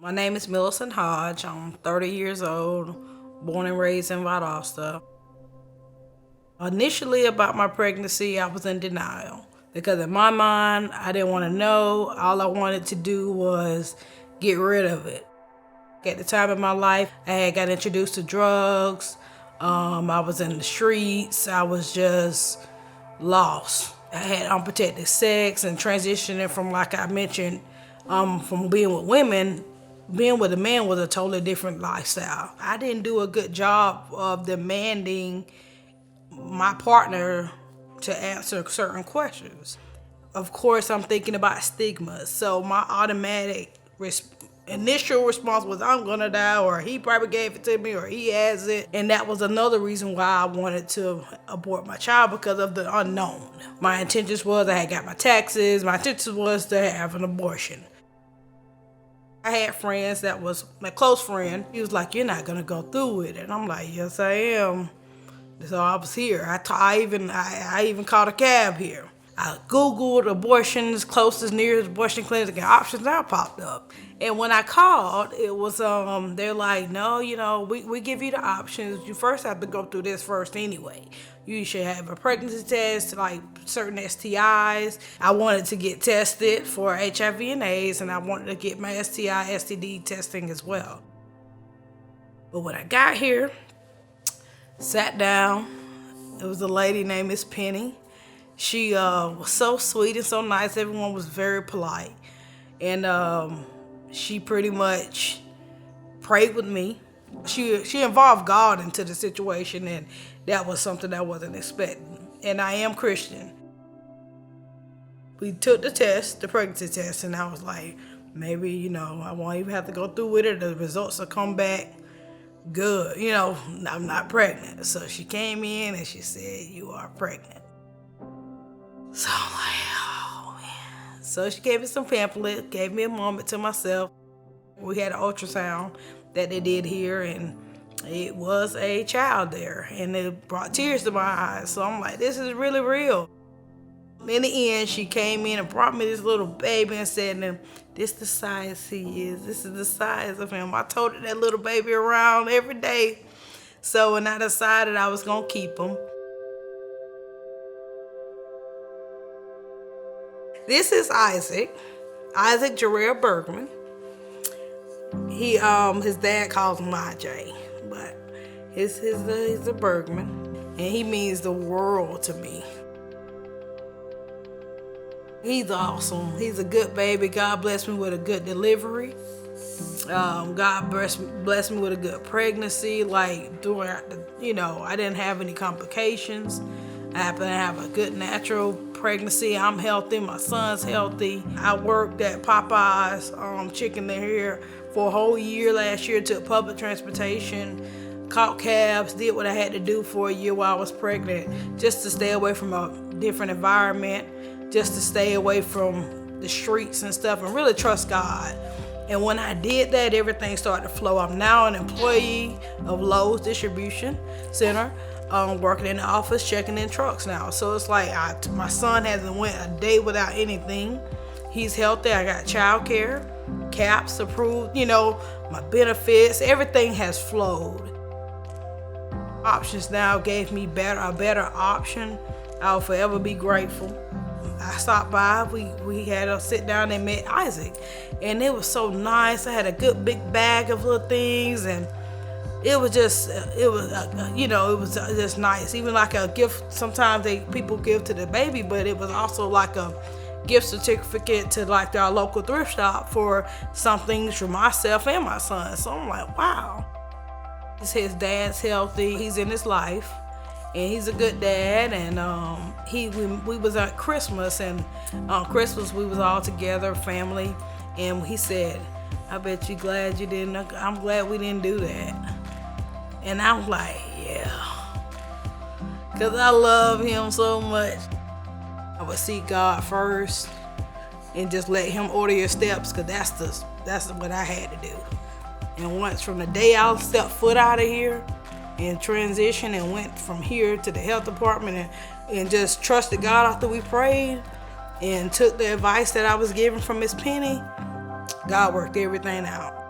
My name is Millicent Hodge. I'm 30 years old, born and raised in Valdosta. Initially, about my pregnancy, I was in denial because in my mind, I didn't want to know. All I wanted to do was get rid of it. At the time in my life, I had got introduced to drugs. I was in the streets. I was just lost. I had unprotected sex and transitioning from, like I mentioned, from being with women, being with a man was a totally different lifestyle. I didn't do a good job of demanding my partner to answer certain questions. Of course, I'm thinking about stigma, so my automatic initial response was, I'm gonna die, or he probably gave it to me, or he has it. And that was another reason why I wanted to abort my child, because of the unknown. My intentions was I had got my taxes. My intentions was to have an abortion. I had friends that was my close friend. He was like, you're not gonna go through with it. And I'm like, yes, I am. So I was here. I even called a cab here. I Googled abortions, closest, nearest abortion clinic, and options now popped up. And when I called, it was, they're like, no, we give you the options. You first have to go through this first anyway. You should have a pregnancy test, like certain STIs. I wanted to get tested for HIV and AIDS, and I wanted to get my STI, STD testing as well. But when I got here, sat down, it was a lady named Miss Penny. She was so sweet and so nice. Everyone was very polite. And she pretty much prayed with me. She involved God into the situation, and that was something I wasn't expecting. And I am Christian. We took the test, the pregnancy test, and I was like, maybe, I won't even have to go through with it. The results will come back good. I'm not pregnant. So she came in and she said, you are pregnant. So I'm like, oh man. So she gave me some pamphlet, gave me a moment to myself. We had an ultrasound that they did here, and it was a child there, and it brought tears to my eyes. So I'm like, this is really real. In the end, she came in and brought me this little baby and said, this the size he is. This is the size of him. I toted that little baby around every day. So when I decided I was gonna keep him. This is Isaac Jarrell Bergman. His dad calls him IJ, but he's a Bergman, and he means the world to me. He's awesome. He's a good baby. God blessed me with a good delivery. God blessed me with a good pregnancy. Like I didn't have any complications. I happen to have a good natural pregnancy. I'm healthy. My son's healthy. I worked at Popeye's chicken here for a whole year last year, took public transportation, caught cabs, did what I had to do for a year while I was pregnant, just to stay away from a different environment, just to stay away from the streets and stuff, and really trust God. And when I did that, everything started to flow. I'm now an employee of Lowe's Distribution Center, working in the office, checking in trucks now. So it's like my son hasn't went a day without anything. He's healthy. I got child care, CAPS approved, my benefits, everything has flowed. Options now gave me a better option. I'll forever be grateful. I stopped by, we had a sit down and met Isaac, and it was so nice. I had a good big bag of little things, and it was just nice. Even like a gift, sometimes people give to the baby, but it was also like a gift certificate to like our local thrift shop for some things for myself and my son. So I'm like, wow. His dad's healthy, he's in his life, and he's a good dad. And we was at Christmas, and on Christmas we was all together, family, and he said, I bet you glad you didn't, I'm glad we didn't do that. And I'm like, yeah, because I love him so much. I would seek God first and just let him order your steps, because that's what I had to do. And once from the day I stepped foot out of here and transitioned and went from here to the health department and just trusted God after we prayed and took the advice that I was given from Miss Penny, God worked everything out.